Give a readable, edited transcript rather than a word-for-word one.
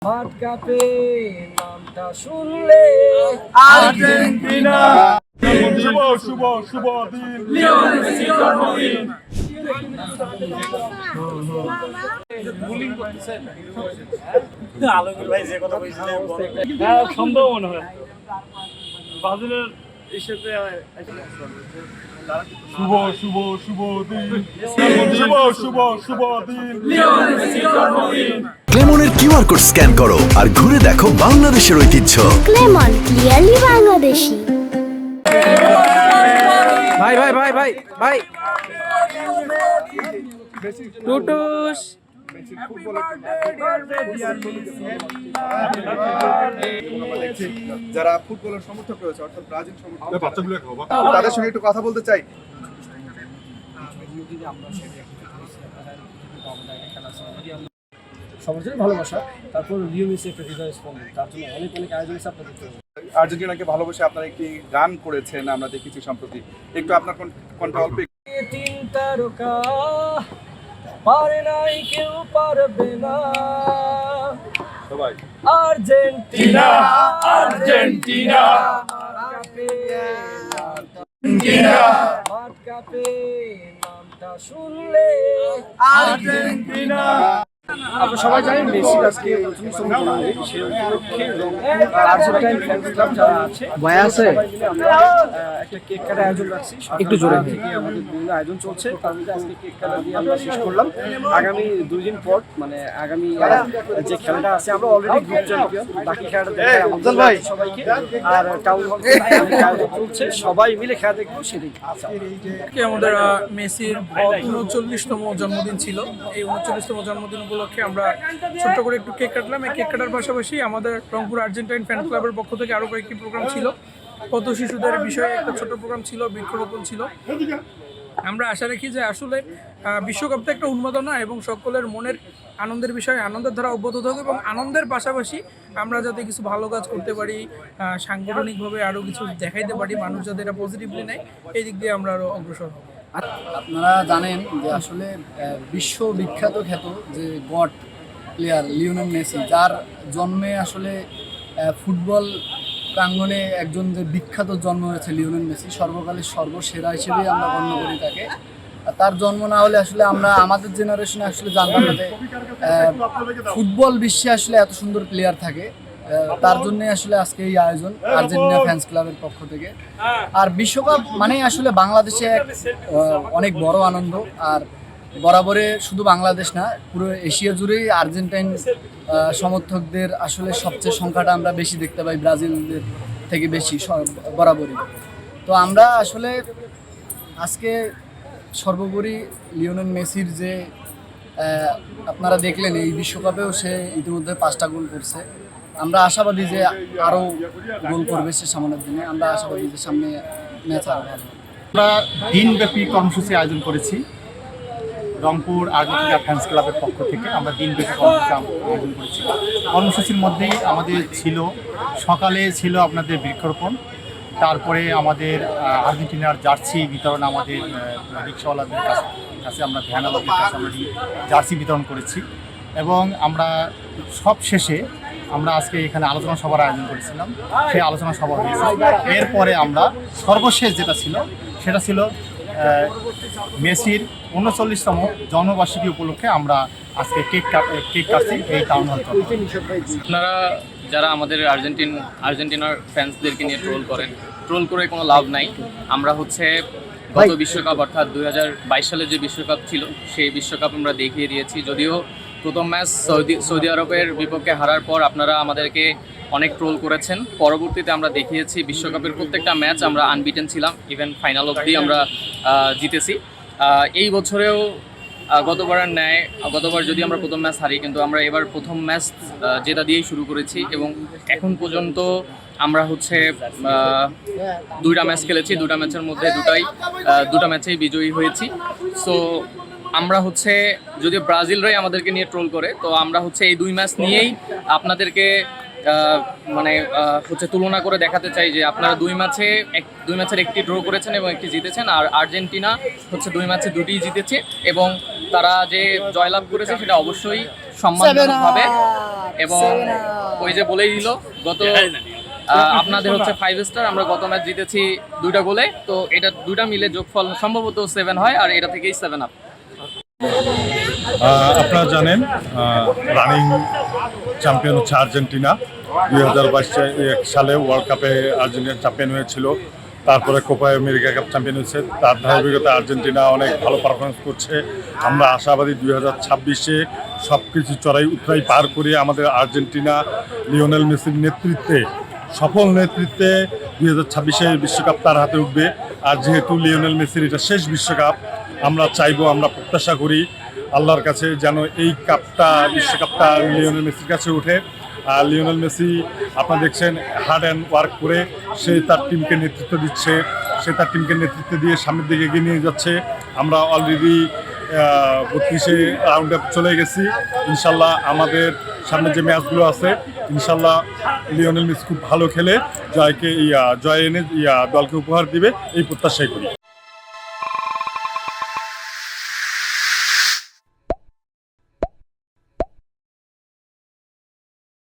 মাঠ কাঁপে নামটা শুনলে আর্জেন্টিনা শুভ শুভ শুভ দিন লিওনেল মেসি জন্মদিন। আলমগীর ভাই যে কথা বলছিলেন সম্ভব মনে হয় ব্রাজিলের হিসেবে শুভ শুভ শুভ দিন শুভ শুভ শুভ দিন লিওনেল মেসি জন্মদিন। ক্লেমনের কিউআর কোড স্ক্যান করো আর ঘুরে দেখো বাংলাদেশের ঐতিহ্য। ক্লেমন ক্লিয়ারলি বাংলাদেশি। ভাই ভাই ভাই ভাই ভাই টুটুস যারা ফুটবলের সমর্থক রয়েছে অর্থাৎ ব্রাজিল সমর্থক তাদের সঙ্গে একটু কথা বলতে চাই। সবার জন্য ভালোবাসা, তারপর লিও মেসি একটা হৃদয় স্পন্দন, তার জন্য অনেক অনেক আয়োজন আছে আপনাদের জন্য। আর্জেন্টিনাকে ভালোবেসে আপনারা একটি গান করেছেন আমরা দেখেছি সম্প্রতি, একটু আপনার কণ্ঠ অল্প তিন তারকা পারে নাই কেউ পারবে না, সবাই আর্জেন্টিনা আর্জেন্টিনা মাঠ কাঁপে নামটা শুনলে আর্জেন্টিনা। আমরা সবাই জানি মেসি আজকে 29তম জন্মদিন, সেই উপলক্ষে আর্জেন্টাইন ফ্যান্স ক্লাব যারা আছে সবাই মিলে আমরা একটা কেক কাটার আয়োজন রাখছি। একটু জোরে থেকে আমাদের বিভিন্ন আয়োজন চলছে, তার মধ্যে আজকে কেক কাটা দিয়ে আমরা শেষ করলাম। আগামী 2 দিন পর মানে আগামী যে খেলাটা আছে, আমরা অলরেডি গ্রুপ চ্যাম্পিয়ন, বাকি খেলাটা দেখে আমাদের সবাইকে আর টাউন হল আয়োজন চলছে, সবাই মিলে খেলা দেখবো সেদিন। আমাদের মেসির 39তম জন্মদিন ছিল। এই 39তম জন্মদিন উপলক্ষে আমরা ছোট্ট করে একটু কেক কাটলাম। এই কেক কাটার পাশাপাশি আমাদের রংপুর আর্জেন্টাইন ফ্যান ক্লাবের পক্ষ থেকে আরও কয়েকটি প্রোগ্রাম ছিল। পথ শিশুদের বিষয়ে একটা ছোট প্রোগ্রাম ছিল, বৃক্ষরোপণ ছিল। আমরা আশা রাখি যে আসলে বিশ্বকাপটা একটা উন্মাদনা এবং সকলের মনের আনন্দের বিষয়ে আনন্দের ধারা অব্যাহত থাকুক এবং আনন্দের পাশাপাশি আমরা যাতে কিছু ভালো কাজ করতে পারি, সাংগঠনিকভাবে আরও কিছু দেখাইতে পারি, মানুষ যাতে এটা পজিটিভলি নেয়, এই দিক দিয়ে আমরা আরও অগ্রসর হব। আপনারা জানেন যে আসলে বিশ্ববিখ্যাত খ্যাত যে গড প্লেয়ার লিওনেল মেসি, যার জন্মে আসলে ফুটবল প্রাঙ্গণে একজন যে বিখ্যাত জন্ম হয়েছে লিওনেল মেসি, সর্বকালের সর্বসেরা হিসেবে আমরা গণ্য করি তাকে। তার জন্ম না হলে আসলে আমরা আমাদের জেনারেশনে আসলে জানতাম না যে ফুটবল বিশ্বে আসলে এত সুন্দর প্লেয়ার থাকে। তার জন্যে আসলে আজকে এই আয়োজন আর্জেন্টিনা ফ্যান্স ক্লাবের পক্ষ থেকে। আর বিশ্বকাপ মানে আসলে বাংলাদেশে অনেক বড় আনন্দ। আর বরাবরে শুধু বাংলাদেশ না, পুরো এশিয়া জুড়েই আর্জেন্টাইন সমর্থকদের আসলে সবচেয়ে সংখ্যাটা আমরা বেশি দেখতে পাই, ব্রাজিলদের থেকে বেশি বরাবরই। তো আমরা আসলে আজকে সর্বোপরি লিওনেল মেসির যে আপনারা দেখলেন এই বিশ্বকাপেও সে ইতিমধ্যে 5টা গোল করছে। আমরা আশাবাদী যে আরও গোল করবে সে সামনের দিনে। আমরা আশাবাদী যে সামনে ম্যাচ আরও ভালো। আমরা দিনব্যাপী কর্মসূচি আয়োজন করেছি রংপুর আর্জেন্টিনা ফ্যান্স ক্লাবের পক্ষ থেকে। আমরা দিনব্যাপী কর্মসূচি আয়োজন করেছি। কর্মসূচির মধ্যেই আমাদের ছিল সকালে ছিল আপনাদের বৃক্ষরোপণ, তারপরে আমাদের আর্জেন্টিনার জার্সি বিতরণ, আমাদের রিক্সাওয়ালাদের কাছে আমরা ভ্যানওয়ালাদের কাছে আমরা জার্সি বিতরণ করেছি। এবং আমরা সব শেষে আমরা আজকে এখানে আলোচনা সভার আয়োজন করেছিলাম, সেই আলোচনা সভা হয়েছে। এরপরে আমরা সর্বশেষ যেটা ছিল সেটা ছিল মেসির 39তম জন্মবার্ষিকী উপলক্ষে আমরা আজকে কেক কাটছি এই টাউন হল। আপনারা যারা আমাদের আর্জেন্টিনার ফ্যান্সদেরকে নিয়ে ট্রোল করে কোনো লাভ নাই। আমরা হচ্ছে গত বিশ্বকাপ অর্থাৎ 2022 সালে যে বিশ্বকাপ ছিল সেই বিশ্বকাপ আমরা দেখিয়ে দিয়েছি। যদিও প্রথম ম্যাচ সৌদি আরবের বিপক্ষে হারার পর আপনারা আমাদেরকে অনেক ট্রোল করেছেন, পরবর্তীতে আমরা দেখিয়েছি বিশ্বকাপের প্রত্যেকটা ম্যাচ আমরা আনবিটেন ছিলাম, ইভেন ফাইনাল অবধি আমরা জিতেছি। এই বছরেও গতবারের ন্যায় গতবার যদি আমরা প্রথম ম্যাচ হারি, কিন্তু আমরা এবার প্রথম ম্যাচ জেতা দিয়েই শুরু করেছি এবং এখন পর্যন্ত আমরা হচ্ছে 2টা ম্যাচ খেলেছি। 2টা ম্যাচের মধ্যে দুটা ম্যাচেই বিজয়ী হয়েছি। সো আমরা হচ্ছে যদি ব্রাজিলরাই আমাদেরকে নিয়ে ট্রোল করে, তো আমরা হচ্ছে এই 2 ম্যাচ নিয়েই আপনাদেরকে মানে হচ্ছে তুলনা করে দেখাতে চাই যে আপনারা দুই ম্যাচের একটি ড্র করেছেন এবং একটি জিতেছেন, আর আর্জেন্টিনা হচ্ছে 2 ম্যাচে 2টিই জিতেছে এবং তারা যে জয়লাভ করেছে সেটা অবশ্যই সম্মানজনক হবে। এবং ওই যে বলেই দিল আপনাদের হচ্ছে 5 স্টার, আমরা গত ম্যাচ জিতেছি 2টা গোলে, তো এটা 2টা মিলে যোগফল সম্ভবত 7 হয়, আর এটা থেকেই 7 আপ। আপনারা জানেন রানিং চ্যাম্পিয়ন হচ্ছে আর্জেন্টিনা। 2022 সালে ওয়ার্ল্ড কাপে আর্জেন্টিনা চ্যাম্পিয়ন হয়েছিল, তারপরে কোপা আমেরিকা কাপ চ্যাম্পিয়ন হয়েছে। তার ধারাবাহিকতা আর্জেন্টিনা অনেক ভালো পারফরমেন্স করছে। আমরা আশাবাদী 2026-এ সব কিছু চড়াই উতরাই পার করে আমাদের আর্জেন্টিনা লিওনেল মেসির নেতৃত্বে, সফল নেতৃত্বে 2026-এ বিশ্বকাপ তার হাতে উঠবে। আর যেহেতু লিওনেল মেসির এটা শেষ বিশ্বকাপ, আমরা চাইবো, আমরা প্রত্যাশা করি আল্লাহর কাছে যেন এই বিশ্বকাপটা লিওনেল মেসির কাছে ওঠে। আর লিওনেল মেসি আপনারা দেখছেন হার্ড অ্যান্ড ওয়ার্ক করে সে তার টিমকে নেতৃত্ব দিচ্ছে, সে তার টিমকে নেতৃত্ব দিয়ে সামনের দিকে এগিয়ে নিয়ে যাচ্ছে। আমরা অলরেডি 32-এ রাউন্ড আপ চলে গেছি। ইনশাল্লাহ আমাদের সামনে যে ম্যাচগুলো আছে, ইনশাল্লাহ লিওনেল মেসি খুব ভালো খেলে জয় এনে দলকে উপহার দিবে, এই প্রত্যাশাই করি।